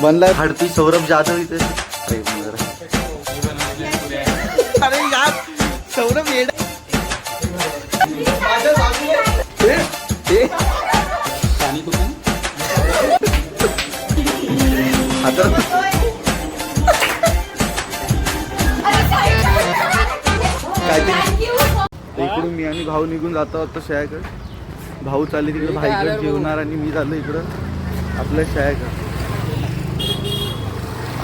बनलाय हडपी सौरभ जाधव इथे. अरे यार सौरभ येड आता इकडून मी आणि भाऊ निघून जातो आता शाळेकडे. भाऊ चालले तिकडे भाईकडे जेवणार आणि मी चाललो इकडं आपल्या शाळेकडे.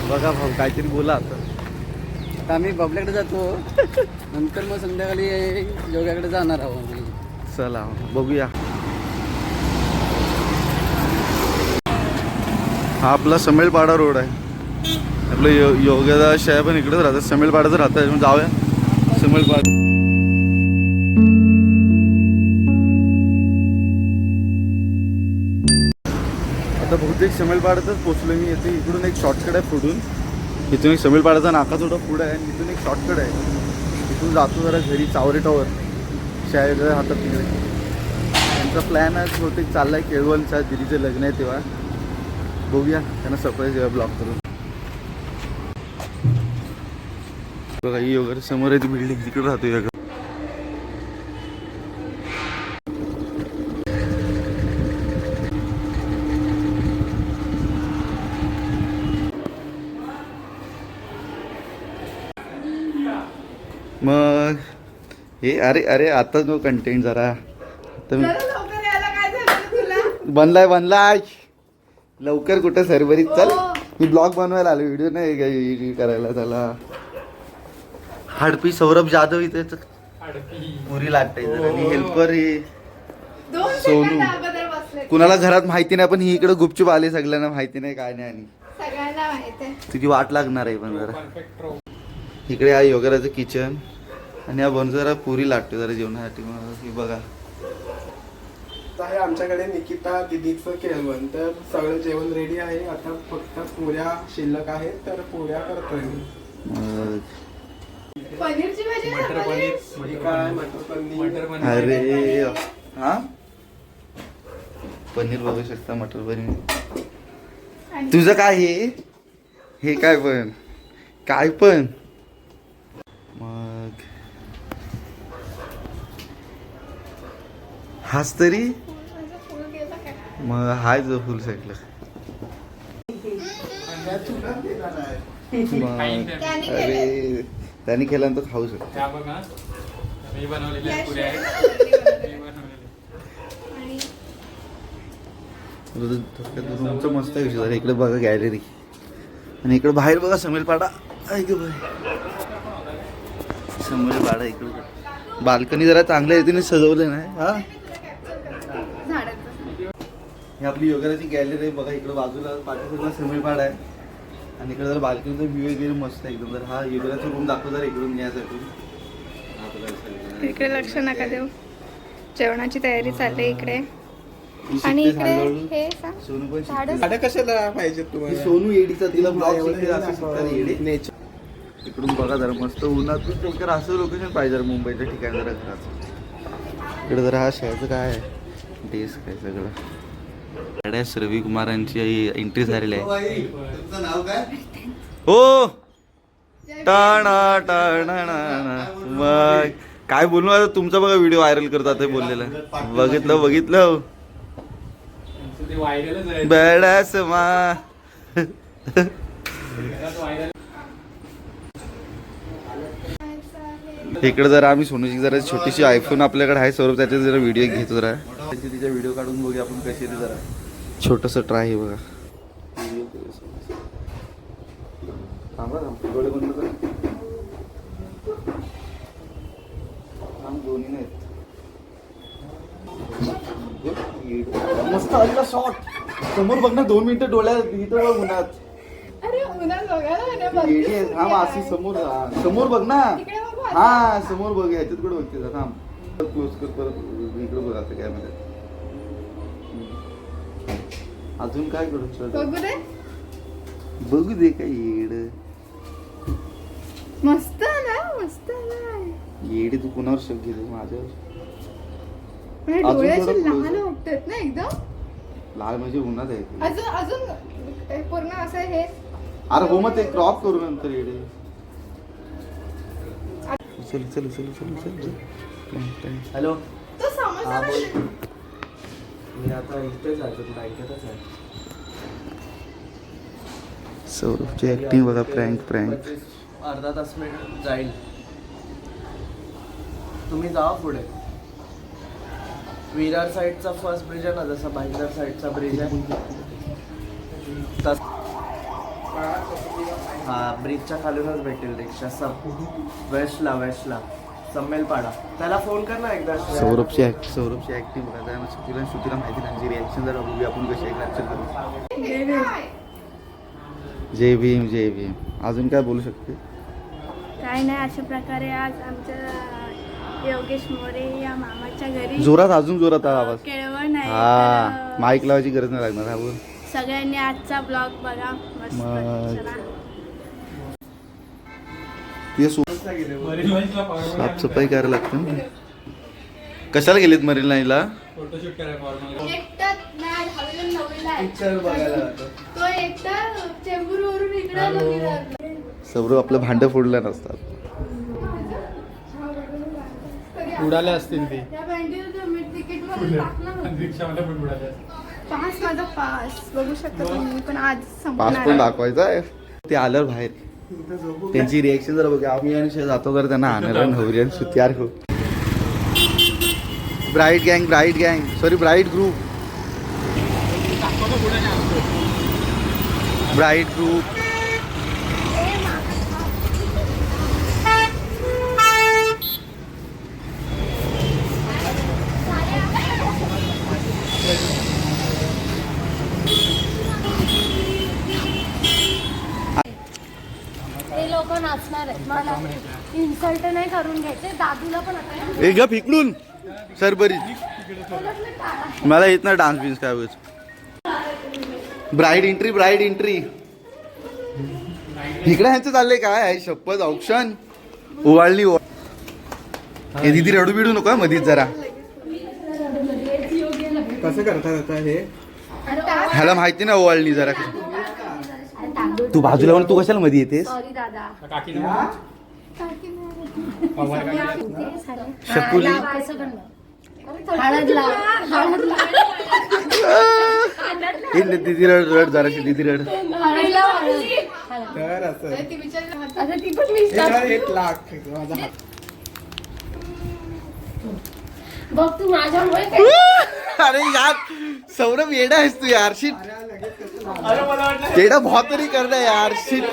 बघा भाऊ काहीतरी बोला आता. आम्ही बबल्याकडे जातो नंतर मग संध्याकाळी योगाकडे जाणार आहोत. चला बघूया. हा आपला समेळपाडा रोड आहे. आपलं योगादा शाळा पण इकडेच राहतात. समेळपाडाच राहतात. जाऊया समेळपाडा. आता बहुतेक समेळपाड्यातच पोचलो मी. येथे इकडून एक शॉर्टकट आहे पुढून. इथून एक समेळपाड्याचा नाका थोडा पुढं आहे आणि इथून एक शॉर्टकट आहे. इथून जातो जरा घरी चावरे टॉवर शाळेकडे राहतात तिकडे. त्यांचा प्लॅन आहे बहुतेक चालला आहे केळवणच्या दिदीचं लग्न आहे तेव्हा. बघूया त्यांना सरप्राईज ब्लॉक करून. बघा ही वगैरे समोर आहे ती बिल्डिंग तिकडे राहतो या. मग हे अरे अरे आता नो कंटेंट जरा बनलाय लवकर कुठं सरभरीत. चल मी ब्लॉग बनवायला आलो व्हिडिओ नाही करायला. त्याला हडपी सौरभ जाधव इथे पुरी लागते आणि हेल्पर ही सोनू. कुणाला घरात माहिती नाही पण ही इकडे गुपचूप आले. सगळ्यांना माहिती नाही काय नाही आणि तुझी वाट लागणार आहे. पण जरा इकडे आहे योगराचं किचन आणि हा बन जरा पुरी लागते जरा जेवणासाठी. बघा आहे आमच्याकडे निकिता दिदीचं केळवण. तर सगळं जेवण रेडी आहे. आता फक्त पुऱ्या शिल्लक आहेत तर पुऱ्या करतोय मी. पनीरची भाजी मटर पनीर काय मटर पनीर. अरे हा पनीर बघू शकता. मटर पनीर. तुझं काय हे काय पण काय पण. मग हाच तरी मग हाय जो फुल साईडला. अरे त्याने केल्यानंतर खाऊ शकतो. रूमचं मस्त विषय झालं. इकडे बघा गॅलरी आणि इकडे बाहेर बघा समेळपाडा. समेळपाडा इकडे बाल्कनी जरा चांगल्या रीतीने सजवले नाही. हा ही आपली योगाची गॅलरी आहे. बघा इकडे बाजूला पाठीला समेळपाडा आहे आणि इकडे जरा बाल्कनीचा व्ह्यू वगैरे मस्त आहे एकदम. जर हा योगाचा रूम दाखव जरा इकडून घ्यायसाठी. इकडे लक्ष नका देऊ. जेवणाची तयारी चालली इकडे. आणि इकडे हे सोनू पण साड्या कशाला पाहिजे तुम्हाला. सोनू एडीचा तिला ब्लॉग नेचर. इकडून बघा जरा मस्त उन्हातून टोकर असं लोकेशन पाहिजे जरा मुंबईच्या ठिकाणी जरा घराचं. इकडे जरा हा शाळेचं काय आहे डेस्क आहे सगळं. रवी कुमारांची एंट्री झालेली आहे. नाव काय हो टाणा टाणा. मग काय बोलू आता तुमचा बघा व्हिडिओ व्हायरल करतात बोललेलं. बघितलं बॅडास मा. इकडे जरा आम्ही सोनूची जरा छोटीशी आयफोन आपल्याकडे आहे सौरभ त्याचे जरा व्हिडिओ घेतो. जरा तिचा व्हिडिओ काढून बघूया आपण कशी आहे. जरा छोटस ट्राय आहे बघा. डोळे बंद कर. दोन्ही नाहीत. मस्त आलेला शॉट. समोर बघ ना 2 मिनिटं डोळ्यात इथं बघ उन्हात. हा मासी समोर बघ ना. हा समोर बघ. ह्याच्यात कुठे बघते थांब. क्लोज कर परत इकडे बघ आता कॅमेऱ्यात. अजून काय करू बघू दे काय येड. मस्त ना मस्त. येडे तू कुणावर शक घेते माझ्यावर. डोळे असे लहान वाटतात ना एकदम. लाल म्हणजे उन्हात आहे ते. अजून अजून पूर्ण असं हे अरे हो मग ते क्रॉप करू नंतर येडे. चल चल चल चल चल. हॅलो तो समोसा नाही. मी आता इथेच आहे तुला ऐकतच आहे. सौरभची ऍक्टिंग बघा. प्रँक अर्धा तास मिनिट जाईल. तुम्ही जावा पुढे. विरार साईडचा फर्स्ट ब्रिज आहे ना, जसा भाईंदर साईडचा ब्रिज आहे हा ब्रिजच्या खालूनच भेटेल रिक्षा. वेस्टला सम्मेलपाडा. त्याला फोन कर ना एकदा. सौरभची ऍक्टिंग बघा. त्या श्रुतीला माहिती त्यांची रिॲक्शन जरा बघूया आपण कशी रिॲक्शन करू. जय भीम. अजून काय बोलू शकते? काय नाही, अशा प्रकारे आज आमच्या योगेश मोरे या मामाच्या घरी जोरात, अजून जोरात आवाज. केळवण आहे. हा तर, माईक लावायची गरज नाही लागणार. हा बोल. सगळ्यांनी आजचा ब्लॉग बघा. मस्त. मग. चला. ते साफसफाई करायला लागते ना. कशाला गेलेत मरीन लाईनला? एकटा नाही, दहावीला नववीला आहे. पिक्चर बघायला जातो. तो एकटा चेंबूरवरून इकडे नववीला आला. सौरभ आपलं भांडं फोडलं नसतात. उडाले असतील ते. त्या बँकेवर तुम्ही तिकीट मध्ये टाकलं. पास माझा पास बघू शकता तुम्ही पण आज पास संपणार पण आहे. दाखवायचा आहे. ते आल्यावर बाहेर त्यांची रिएक्शन जरा बघा. आम्ही आणि जातो तर त्यांना आणायला नवरी आणि सुत्यार हो. ब्राईट गँग सॉरी ब्राईट ग्रुप. ते लोक नाचणार आहेत. मला इन्सल्ट नाही करून घ्यायचे. दादूला पण आता एक गप इकडून सर बरी. मला येत ना डान्स बिन्स काय वेळेस. Bride entry. इकडे ह्यांचं चाललंय काय आहे? शपथ औक्षण ओवाळणी. हे दिदी रडू बिडू नको मधीच जरा. कसं करतात आता हे? ह्याला माहिती ना ओवाळणी जरा. तू बाजूला म्हणून तू कशाला मध्ये येतेस? सॉरी दादा. शकुली हळद लाव. दीदी रड जराशी. दीदी रड. हळद लाव. तर असं आता ती पण मी हे कर 1,00,000 माझा हात. बघ तू माझ्यामुळे अरे यार सौरभ येडा आहेस तू यार. शिट येडा भॉ तरी कर ना यार. शिट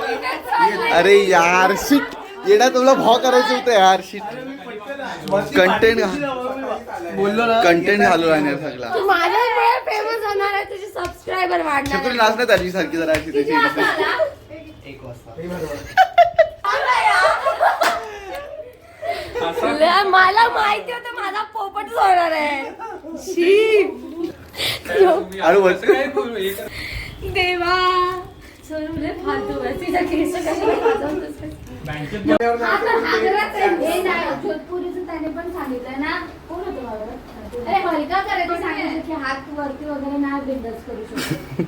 अरे यार शिट येडा तुला भॉ करायचं होतं यार. शिट कंटेंट घालू राहणार सगळा. तू माझ्यामुळे फेमस होणार आहे. तुझे सबस्क्रायबर वाढणार शकुली नाचण्यात आली सारखी जरा अशी किती त्याची. वाजता आला? 1 वाजता. मला माहिती होतं माझा पोपट होणार आहे. शी. आणि वरती देवा सोनूले फालतू आहे. तिचा केस कशाला वाजवतोस? हे नाही जोधपुरीचं त्याने पण सांगितलं ना. कोण होतं बाबा? अरे हलका करायचं सांगितलं की हात वरती वगैरे नाही बिंदच करू शकतो.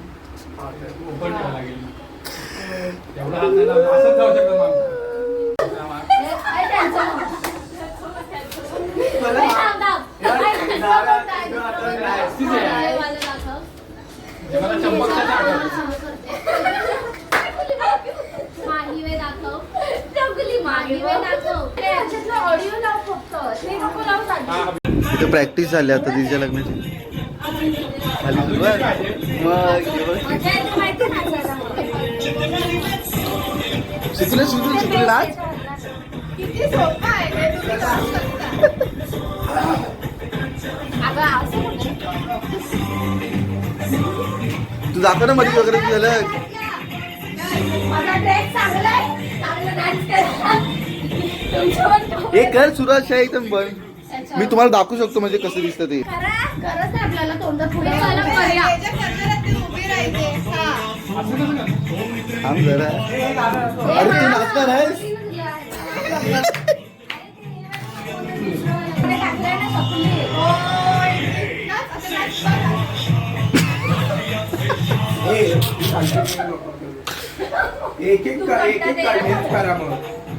प्रॅक्टिस झाली आता तिच्या लग्नाची. शिकले आज. किती सोपं आहे हे तुम्ही जाऊ शकता. अगं असं तू दाखव ना मध्ये वगैरे झालं. माझा ड्रेस चांगला आहे. चांगला डान्स करा. तुमच्यावर हे कर सुरज आहे एकदम बन. मी तुम्हाला दाखवू शकतो म्हणजे कसं दिसतं ते. गरज नाही आपल्याला तोंड पुढे चालत पर्या. उभी राहायचे. हा थांब जरा. अरे तू नाचणार आहेस. नाच, आता नाच बघा. एक एक काढण्यात करा मग.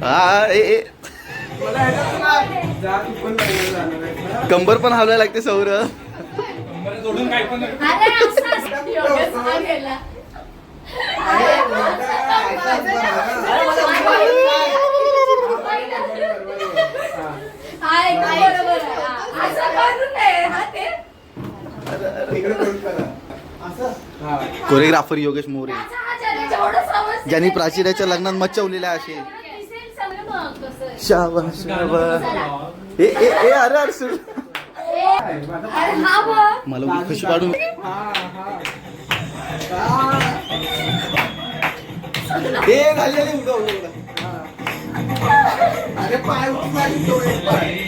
हा ए मला ह्याच्यात ना जा तू पण लग्न झालं नाही. कंबर पण हलवायला लागते सौर. अरे असं असं योगेश हा गेला. हा, एक बरोबर आहे. हा, असं करू नये. हा, ते इकडे करून करा. हा. कोरिओग्राफर योगेश मोरे, त्याचा हा ज्याला जेवढं समजतं ज्यांनी ते- प्राचीऱ्याच्या लग्नात मचवलेल्या असे. दिसेल सगळं मग कसं. शाबा शाबा. ए ए ए अरे अरे सुर. अरे हा बघ. मला उगी खुशी पाडून. ए झाले उडा उडा. अरे पाय उचलायचे तो एक पाय.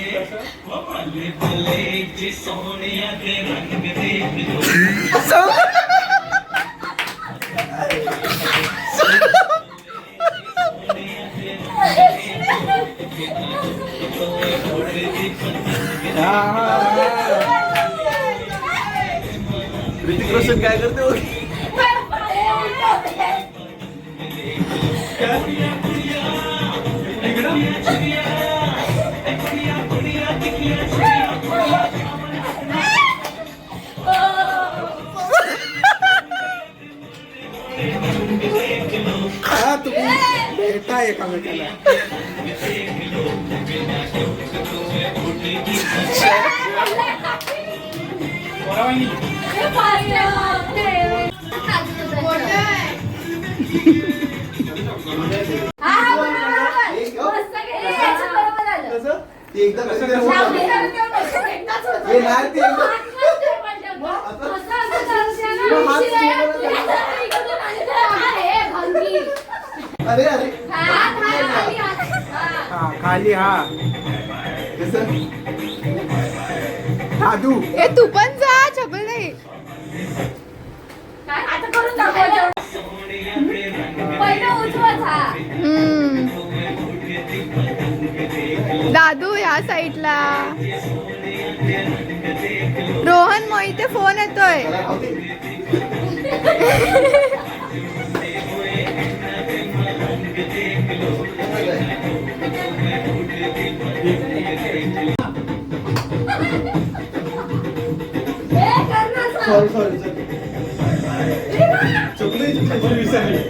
ऋतिक रोशन काय करते हो? हा तुम्ही भेटा एकामेकाला. एकदा अरे अरे हा खाली हा कसं दादू ए तू पण जा चपल नाही. आता करून दाखव. पहिलं उजवच हा. दादू ह्या साईडला. रोहन मोहिते फोन येतोय. सॉरी सॉरी चुकली विसरली.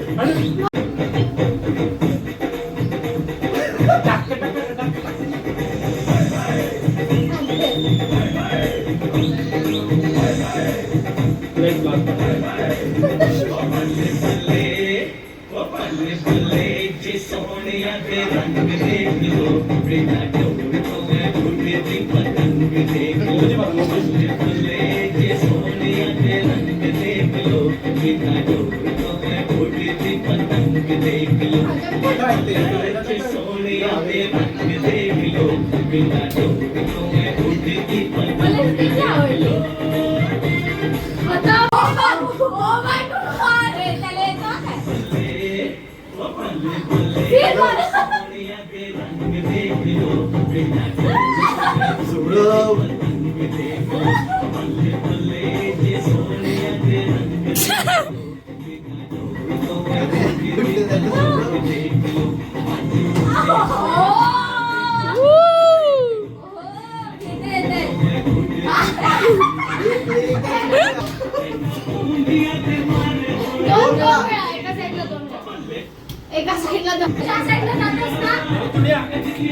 एका साईडला दोन. त्या साईडला जातोस ना?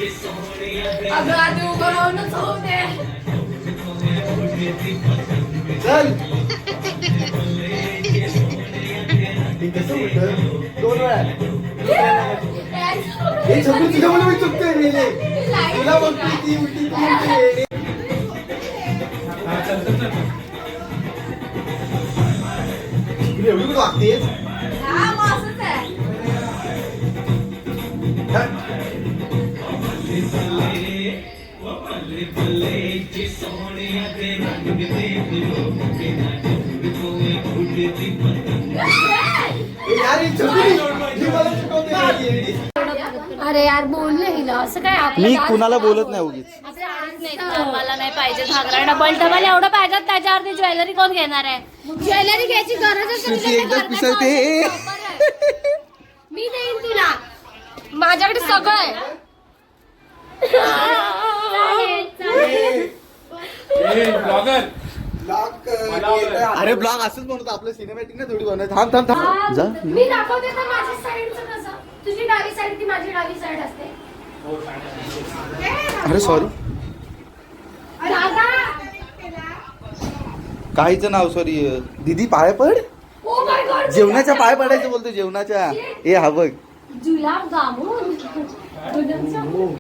अगं आधी उभं राहूनच होऊ दे. चल कसं उलट 2 वेळा हे सगळं तुझ्या मला मी चुकतोय मेले. तुला बघते ती उलटी ती उलटी. एवढी कुठं वागतेस? हा, मग असंच आहे. यार ही छोटी ही मला चुकवते. अरे यार बोल ना हिला असं काय मी कुणाला बोलत नाही उगीच. मला नाही पाहिजे घागरा डबल एवढं पाहिजे त्याच्यावरती ज्वेलरी कोण घेणार आहे ज्वेलरी घ्यायची गरजच तुझी एकदा पिसळते. मी देईन तुला माझ्याकडे सगळं आहे अरे ब्लॉग असंच म्हणतो आपलं सिनेमॅटिक ना थोडी बनवायचं. थांब थांब थांब जा. मी दाखवते तर माझ्या साईडचं कसं तुझी डावी साईड ती माझी डावी साईड असते अरे सॉरी दादा काहीच नाव सॉरी दीदी पाय पड. ओ माय गॉड जेवणाच्या पाय पडायचं बोलतो जेवणाच्या. ए हा बघ जुलाब जामून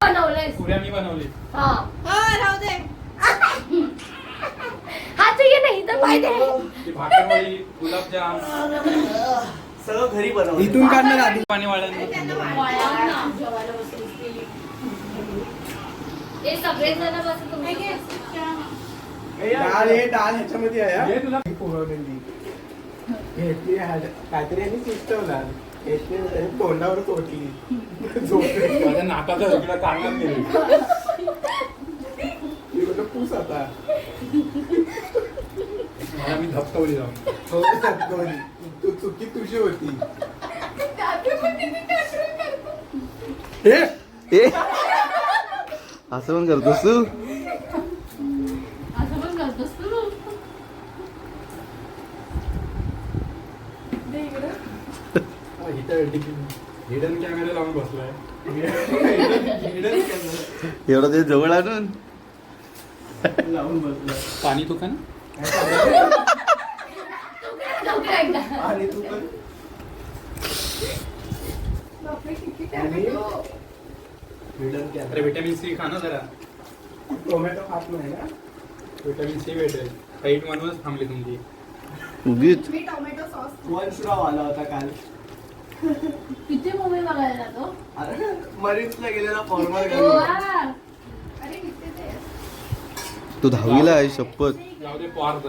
बनवलंय मी बनवली. हा हा तू ये नाही तर पाहिजे ती भाकरवडी, गुलाबजाम, सगळं घरी बनवलं. इथून काढणार आधी. पाणी वाळण. हे सगळे जण बस तुम्ही डाळ हे डाळ ह्याच्यामध्ये आहे हा. हे तुला पोळवलेली. घेतली काहीतरी यांनी शिस्तवला. घेतली आणि तोंडावर तोडली. झोपली. माझ्या नाकाचा सगळं काढणार गेली. मी म्हटलं पूस आता. मला मी धपकवली जाऊन. हो सत्तोरी. तू चुकी तुझी होती. ए ए असं पण करतोस तू. असं पण करतोस तू हिडन कॅमेरा लावून बसलाय. एवढं ते जवळ आणून लावून बसला. पाणी तू खान. आणि तू पण आणि हिडन अरे कॅमेरा. विटॅमिन सी खा ना जरा. टोमॅटो खात नाही ना. विटॅमिन सी भेटेल. हाईट म्हणूनच थांबली तुमची. उगीच वंशराव आला होता काल. किती मूवी बघायला तो अरे मरीन्सला गेलेला फॉर्मर घालून. तू 10वीला आहे शपथ. जाऊ दे पार्थ.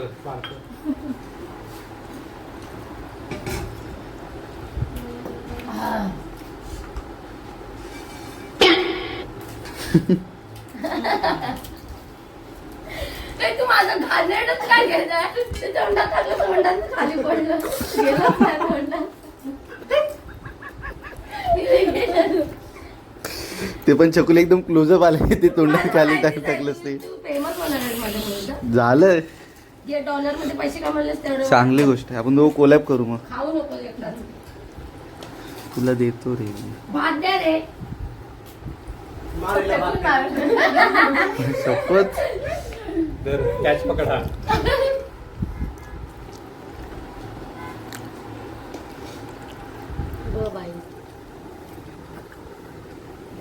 तू माझं घाणेरडंच काय घ्यायचं ते तोंडात टाकलं तोंडात खाली पडलं गेलं काय तोंडात ते पण चकुले एकदम क्लोजअप आले ते तोंडात खाली टाकलंस ते तू फेमस होणार आहेस माझ्यामुळे झालं. जे डॉलर मध्ये पैसे कमवलेस तेवढं चांगली गोष्ट आहे. आपण दोघं कोलॅब करू मग. खाऊ नको एकटाच तुला देतो रे. भात द्या रे मारीला भाकर. शपथ. तर कॅच पकड हा.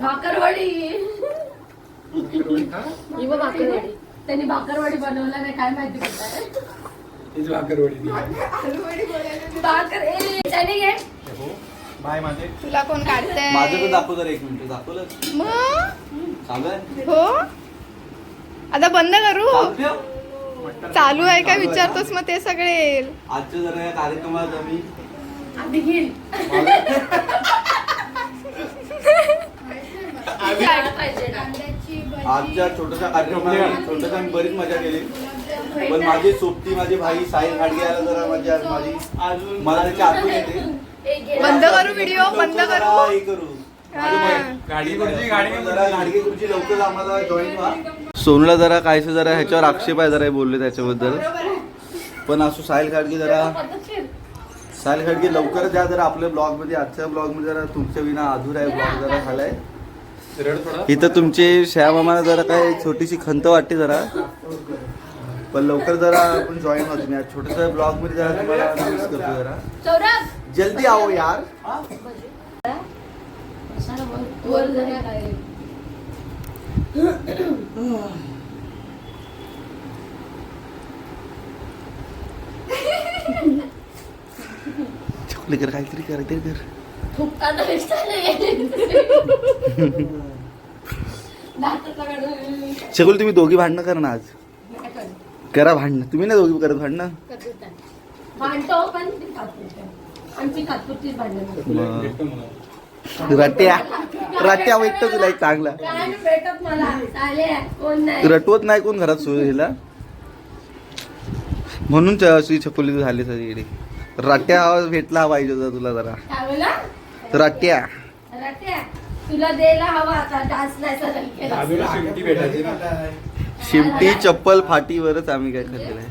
भाकरवडी ही बघ भाकरवडी त्यांनी भाकरवडी बनवला नाही काय माहिती काय तीच भाकरवडी ती. भाकर ए त्याने घे बाय माझे. तुला कोण काढतंय माझं पण दाखव जरा 1 मिनिट. दाखवलं मग चालू आहे. हो आता बंद करू चालू ठेव. चालू आहे का विचारतोस मग ते सगळे येईल. आजच्या जरा या कार्यक्रमात आम्ही आधी घे पाहिजे ना आजच्या छोट्याशा कार्यक्रमात छोट्याशा आम्ही बरीच मजा केली. पण माझी सोबती माझी भाई साहिल खाडगे यायला जरा मजा माझी अजून मला त्याची आठवण येते. बंद करू व्हिडिओ बंद लवकर करू जरा हे करू. हा. गाडी गुरुजी गाडी जरा घाडगे गुरुजी लवकर आम्हाला जॉईन व्हा. सोनूला जरा कायचं जरा ह्याच्यावर आक्षेप आहे जरा हे बोलले त्याच्याबद्दल. पण असो साहिल खाडगे जरा साहिल खाडगे लवकर द्या जरा आपल्या ब्लॉग मध्ये. आजच्या ब्लॉग मध्ये जरा तुमच्या विना अधुरा आहे ब्लॉग जरा झालाय. रड थोडा. इथं तुमचे श्यामामाला जरा काय छोटीशी खंत वाटते जरा. पण लवकर जरा आपण जॉईन व्हा तुम्ही. छोट्याशा ब्लॉग मध्ये जरा तुम्हाला मिस करतो जरा. सौरभ जल्दी आओ यार. वर जरा काय चुकले कर काहीतरी कर. थुकताना दाताचा काढून शकुल तुम्ही दोघी भांडणं करा ना आज. करा भांडणं. तुम्ही ना दोघी करत भांडणं. भांडतो पण ती तात्पुरती. आमची तात्पुरतीच भांडणं. मग भेटतो मला. रट्ट्या वाटतं तुला एक चांगला. काय नाही भेटत मला चाले कोण नाही रटवत नाही कोण घरात सुरेला म्हणून छकुली झाली सगळी. रट्ट्या आवाज भेटला पाहिजे होता तुला जरा. काय बोला रट्ट्या रट्या तुला द्यायला हवा आता डान्स नाही सरळ केला दादूला शिमटी भेटायची ना. शिमटी चप्पल फाटीवरच आम्ही काय केलेलं आहे.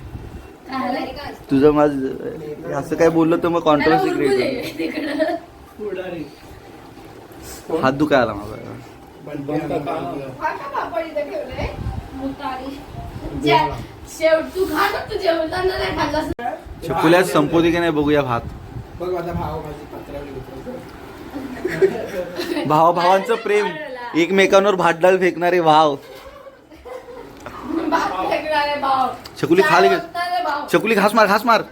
तुझं माझ असं काय बोललं तर मग कॉन्ट्रोवर्सी क्रिएट होईल. हात दुखाय आला माझा. शेवट तू खा ना तू जेवताना नाही खाल्लास छकुल्यात संपवते की नाही बघूया भात. बघ माझा भाव माझी पत्रावली होतो. भावांचं प्रेम एकमेकांवर भात डाळ फेकणारे भाव. छकुली खाली छकुली घास मार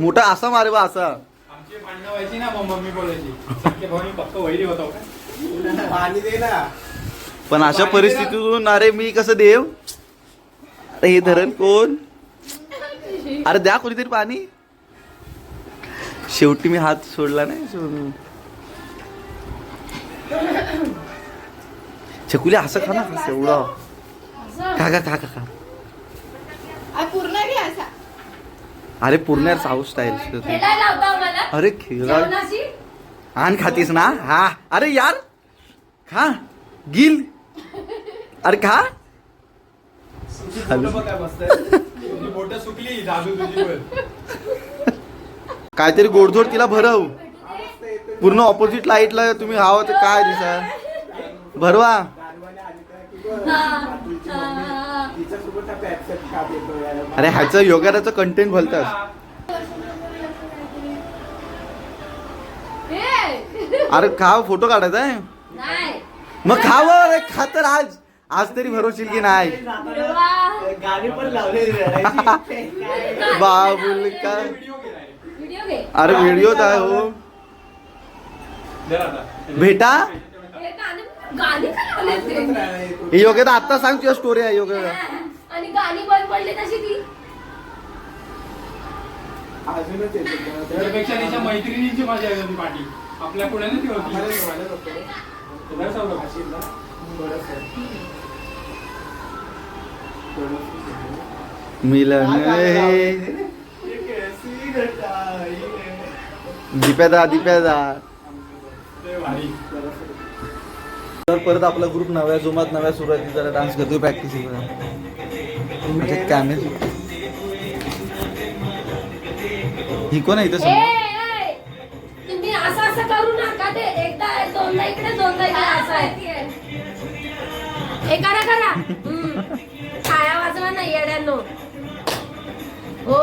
मोठा असा मारे बा असा. आमची भांडणं व्हायची ना मग मम्मी बोलायची सख्खे भाऊ फक्त वैरी होता का. पाणी दे ना. पण अशा परिस्थितीतून अरे मी कसं देव. अरे हे धरण कोण. अरे द्या कोणीतरी पाणी. शेवटी मी हात सोडला नाही सोडून. छकुली असं खा ना एवढं खा पूर्ण घे असा. अरे पूर्ण साऊथ स्टाईल. अरे खेळा आण खातीस ना. हा अरे यार खा गिल. अरे खा. तुझी बोटं सुकली दादू तुझी वर. काहीतरी गोडधोड तिला भरव. पूर्ण ऑपोजिट लाईटला तुम्ही हवं तर काय दिसा भरवा. तिच्यासोबत आता ऍक्सेप्ट खात येतो यार. अरे ह्याचं योगाचं कंटेंट भलतंच. अरे खा फोटो काढायचा आहे मग खावं. अरे खा तर आज तरी भरवशील की नाही. गाणी पण लावले बाबुल का. अरे व्हिडिओ आहे हो. भेटा हे योग्य आता सांग तुझ्या स्टोरी आहे योग्य. आणि गाणी बंद पडली तशी ती अजूनच येतो. त्यापेक्षा तिच्या मैत्रिणींची मजा येत होती पाठी. आपल्या पुढे ना ती होती. तुला सांगतो भाषेला. मिलन दिप्यादा तर परत आपला ग्रुप नव्या जोमात नव्या सुरुवाती जरा डान्स करतोय. प्रॅक्टिस कॅमेरा ही कोण आहे इथं समोर? तुम्ही असं करू नका. ते एकदा दोनदा इकडे दोनदा इकडे असं आहे. हे करा छाया वाजवा नाही येड्यांनो. हो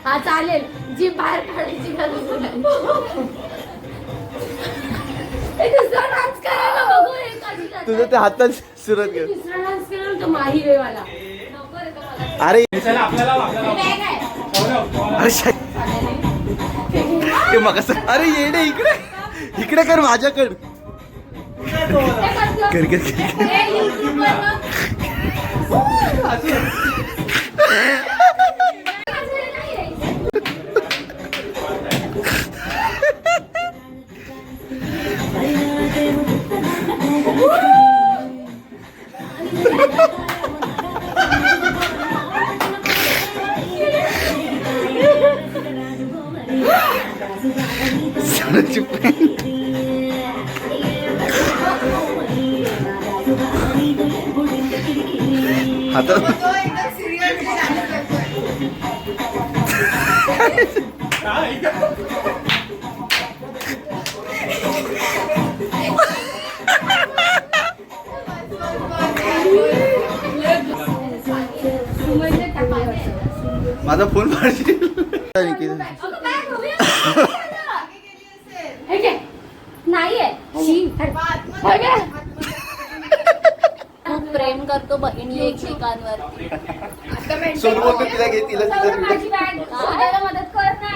हा चालेल. जी बाहेर काढायची गरज नाही. दुसरा डान्स करायला बघू. तुझं ते हातात सुरत घे. दुसरा डान्स करायला तो माहीर आहे मला. नको रे तो मला. अरे आपल्याला अरे ते मग असं. अरे येडे इकडे कर माझ्याकडे. कर माझा फोन पाडशील. नाहीये खूप प्रेम करतो बहिणी एकमेकांवर. सोनू बोलतो तिला घे तिला माझी बॅग शोधायला मदत कर ना.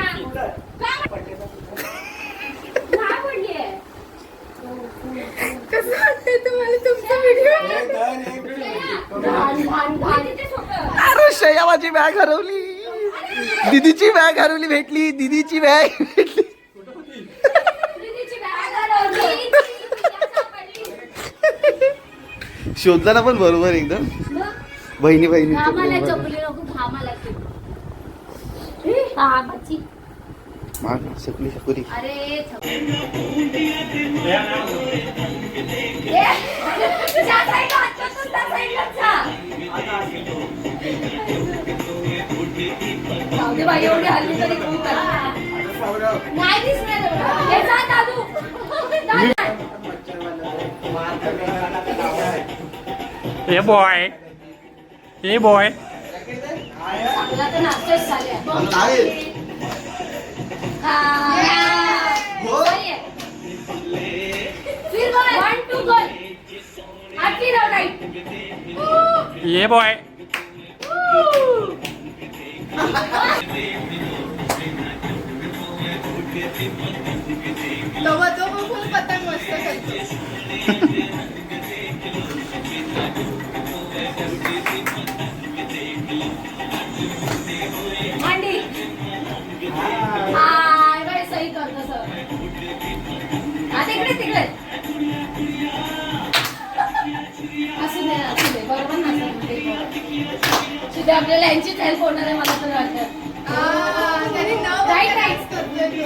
घाण घाण घाण अरे शया माझी बॅग हरवली. दीदीची बॅग हरवली भेटली. दीदीची बॅग भेटली. दीदीची bag हरवली. शोधताना पण बरोबर एकदम. मग? बहिणी बहिणी घामाला चपली नको घामाला हा बाची शकली शकली. अरे बाई एवढी हल्ली तरी खूप नाही दिसणार हे जा दादू ए बॉय ए बॉय चांगला तर नाश्ताच झाले फिर 1 2 गोल आती रहो राइट ए बॉय तेव्हा तो खूप पतंग मस्त करतो. मांडी हाय बाई सही करतो सर हा तिकडे तिकडे असू दे बरोबर ना सुद्धा आपल्याला यांचीच हेल्प होणार आहे मला तर वाटतं त्याने नाव राईट राईट करतोय तो.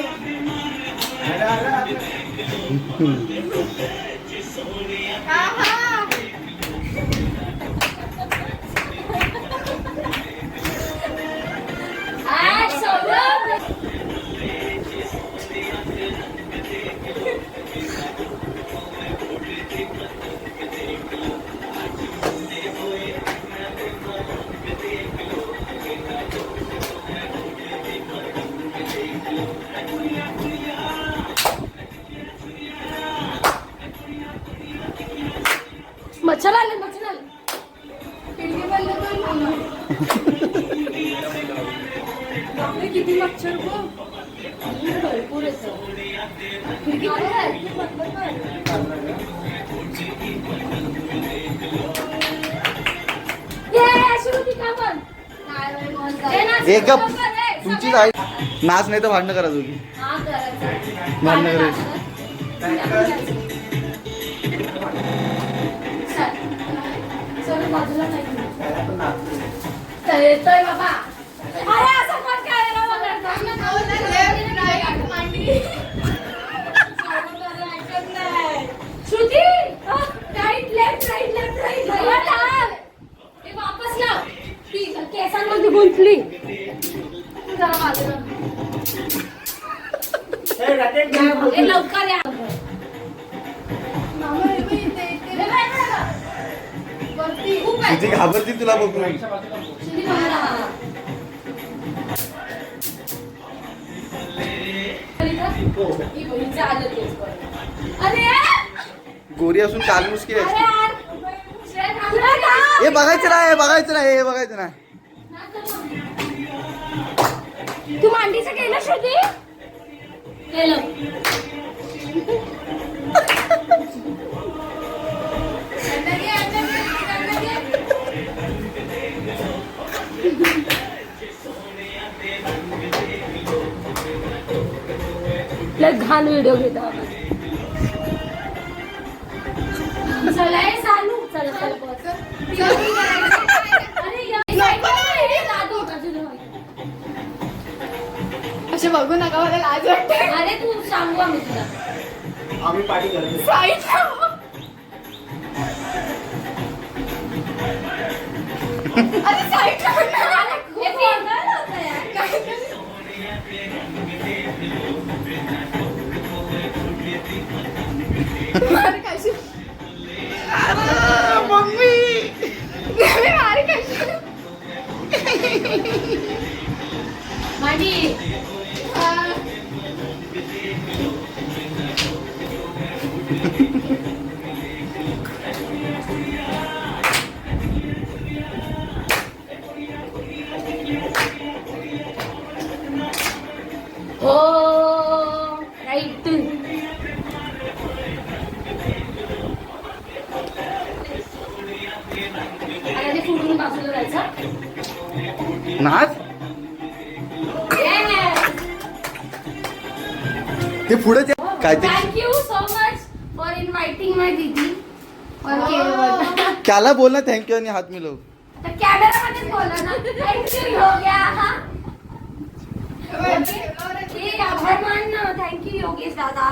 आहा. हाय सौरभ मच्छर आले खिडकी बंद कर किती मच्छर गो भरपूर येतो खिडकी बंद एक गप तुमची आई नाच नाही तर भांडणं करा तुम्ही. भांडणं करायची. बाजूला नाही येतोय बाबा अरे असं पण काय Shruti right left right left right ते वापस लाव ती केसांमध्ये गुंतली जरा बाजूला लवकर या तुझी घाबरती तुला बघून. गोरी असून कालमुसकी असते. हे बघायचं नाही हे बघायचं नाही हे बघायचं नाही. तू मांडीचं केलं श्रुती केलं घाण व्हिडिओ घेता चला हे चालू चला असे बघू नका मला लाज वाटते. अरे तू सांगू आम्ही तुला आम्ही पार्टी करतो. अरे साईड मम्मी माझी हो राईट अरे फुटबॉल नाच ते पुढे काहीतरी थँक्यू सो मच फॉर इन्व्हाइटिंग माय दीदी त्याला बोल ना थँक्यू आणि हात मिळव. तर कॅमेरामध्येच बोला ना थँक्यू हो गया हा थँक्यू योगेश दादा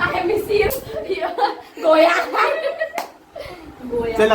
आय मिस यू गोया चला